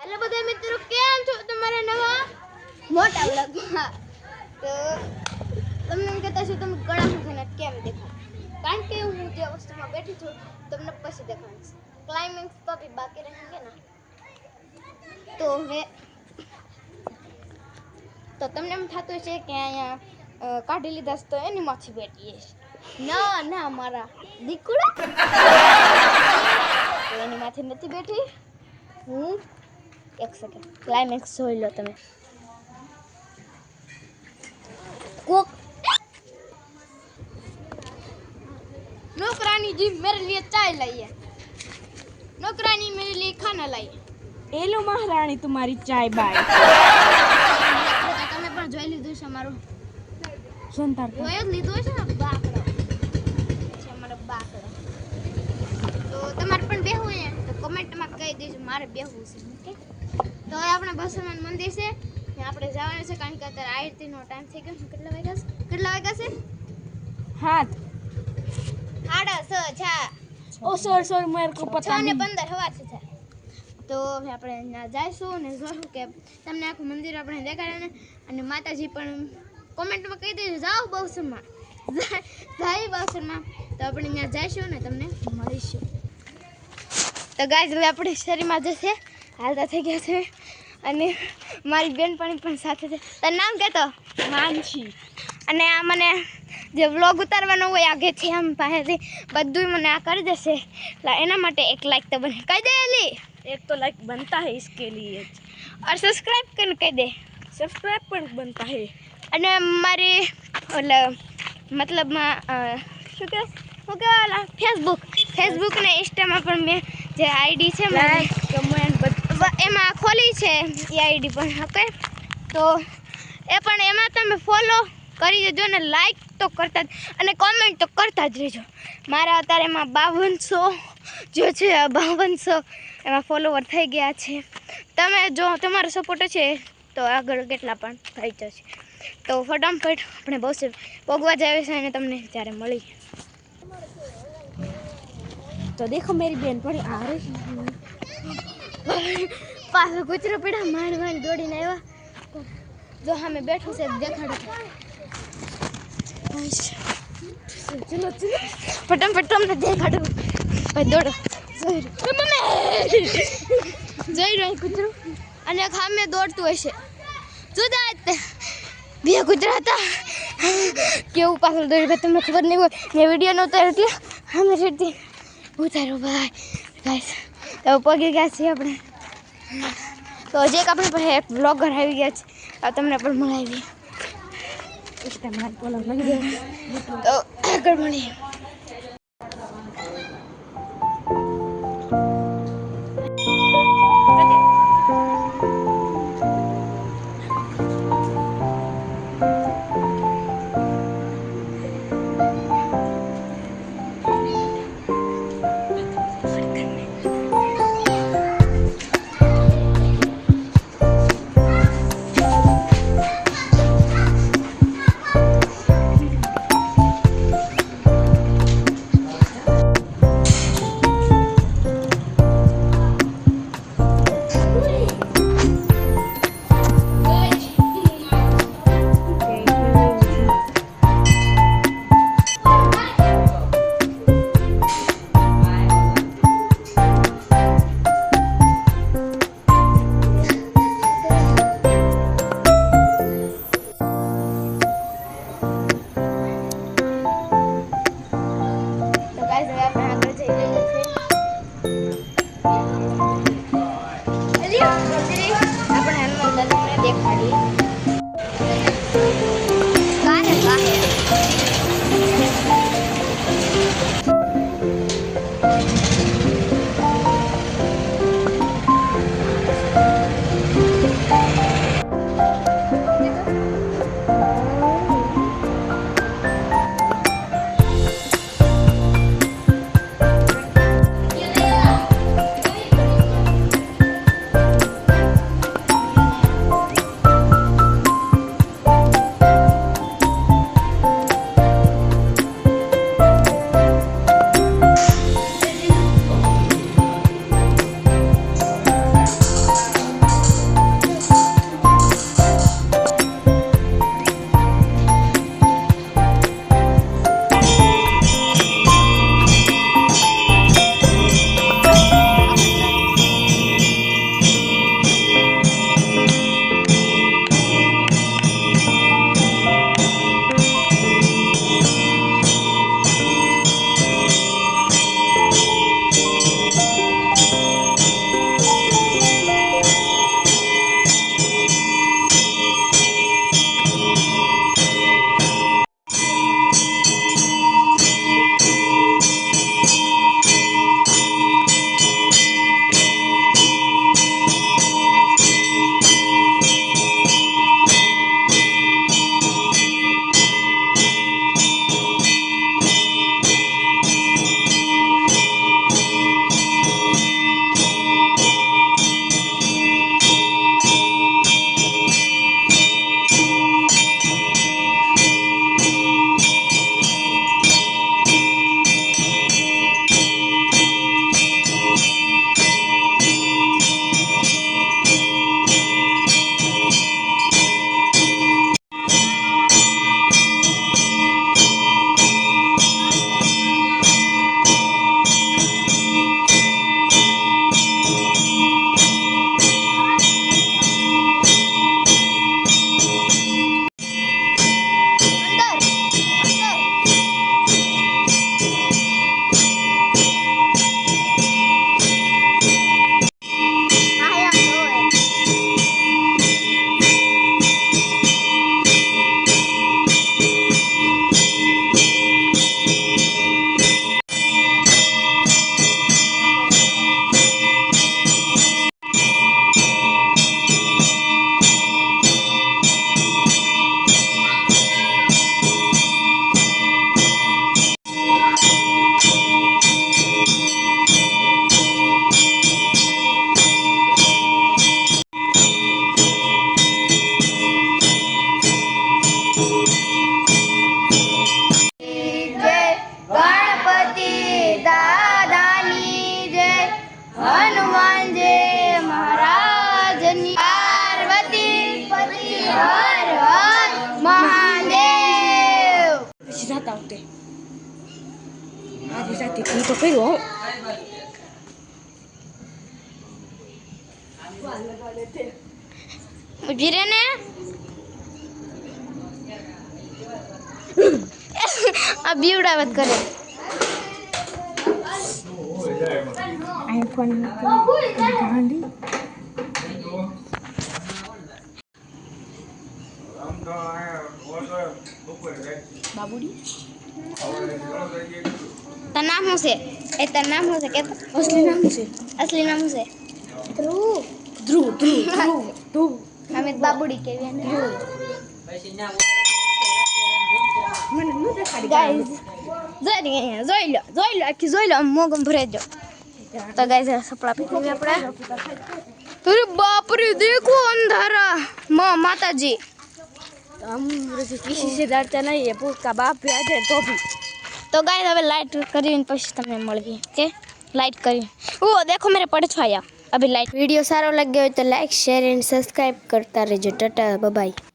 એટલે બધા મિત્રો કેમ છો તમારા નવા મોટા વ્લોગમાં તો તમને એમ કહેતા છું તમે ગળા મૂકીને કેમ દેખાવ કારણ કે હું જે વસ્તુમાં બેઠી છું તમને પછી દેખાડીશ ક્લાઇમેક્સ તો भी બાકી रहेंगे ना તો હવે તો તમને એમ થતું છે કે અહીંયા કાઢી લીધા તો એની માથે બેઠી ના ના મારા દીકુડા તો એની માથે નથી બેઠી હું एक सेकंड क्लाइमैक्स જોઈ લો તમે कोक नौकरानी जी मेरे लिए चाय लाई है नौकरानी मेरे लिए खाना लाई એ લો મહારાણી તમારી ચાય બાય તમે પણ જોઈ લીધું છે મારું સંતાર જોઈ લીધું છે ને બાકડો છે મારો બાકડો તો તમારે પણ બેહવું છે તો કમેન્ટમાં કહી દેજો મારે બેહવું છે ઓકે તો હવે આપણે બસમાન મંદિર છે ત્યાં આપણે જવાનું છે કારણ કે અત્યારે આરતીનો ટાઈમ થઈ ગયો કેટલા વાગ્યા છે 6:30 ઓ સોર મેરે કો પતા 6:15 હવા છે તો હવે આપણે ત્યાં જઈશું અને જોશું કે તમને આખું મંદિર આપણે દેખાડે ને અને માતાજી પણ કોમેન્ટમાં કહી દેજો જાઓ બહુસરમાં જાય બહુસરમાં તો આપણે ત્યાં જઈશું ને તમને મળીશું તો ગાઈઝ હવે આપણે શેરીમાં જશે હાલતા થઈ ગયા છે અને મારી બેનપણી પણ સાથે છે તારું નામ કહેતો માનસી અને આ મને જે વ્લોગ ઉતારવાનો હોય આગેથી આમ પાસેથી બધું મને આ કરી દેશે એટલે એના માટે એક લાઈક તો બને કહી દે એલી एक तो लाइक बनता है इसके लिए और सब्सक्राइब करने કહી દે सब्सक्राइब પણ बनता है અને મારી મતલબમાં શું કહેવાય ફેસબુક ને ઇન્સ્ટામાં પણ મેં જે આઈડી છે લાઈક કમેન્ટ એમાં ખોલી છે એ આઈડી પણ ઓકે તો એ પણ એમાં તમે ફોલો કરી દેજો ને લાઈક તો કરતા જ અને કોમેન્ટ તો કરતા જ રહેજો મારા અત્યારે એમાં 5200 જે છે 5200 એમાં ફોલોવર થઈ ગયા છે તમે જો તમારો સપોર્ટ છે તો આગળ કેટલા પણ થઈ જશે તો ફટાફટ આપણે બહુ ભોગવા જાય છે અને તમને ત્યારે મળી तो देखो मेरी बहन पड़ी आ रही પાછો કૂતરો પીડા માંડ દોડીને આવ્યા જો સામે બેઠું છે દેખાડું ચલો ફટાફટ તમને દેખાડું ભાઈ દોડો જઈ રહ્યું કૂતરું અને સામે દોડતું હશે જુદા બે કૂતરા હતા કેવું પાછળ દોડી તમને ખબર નહીં હોય મેં વિડીયો નહોતો એટલે અમે રેડતી ઉતારો ભાઈ ગાઈસ તો પગી ગયા છીએ આપણે તો હજી એક આપણે પાસે એક બ્લોગર આવી ગયા છે આ તમને પણ મળાવી તો આગળ મળીએ મારી સાથે તું તો કર્યો હો. ઊભી રહે ને. આ બીવડાવત કરે. આઈફોન ગાંડી બાબુડી તાર નામ શું છે? એ તાર નામ શું છે કે અસલી નામ છે અસલી નામ શું છે? ધ્રુવ ધ્રુવ ધ્રુવ ધ્રુવ અમે તો બાબુડી કહેવીએ ને. મને ન દેખાડી ગાઈઝ જોઈ લો આખી જોઈ લો આમ મોગમ ભરાઈ જાઓ. તો ગાઈઝ સપડા પીધી આપણે. અરે બાપ રે દેખો અંધારા માતાજી. हम किसी से डरता नहीं है पूरा बाप भी आ जाए तो भी તો ગાઈઝ હવે લાઈટ કરીને પછી તમને મળવી ઓકે લાઈટ કરી ઓ દેખો મેરે પડછાયા અભી લાઈટ. વિડીયો સારો લાગ્યો હોય તો લાઈક શેર એન્ડ સબસ્ક્રાઇબ કરતા રહેજો. ટાટા બાય.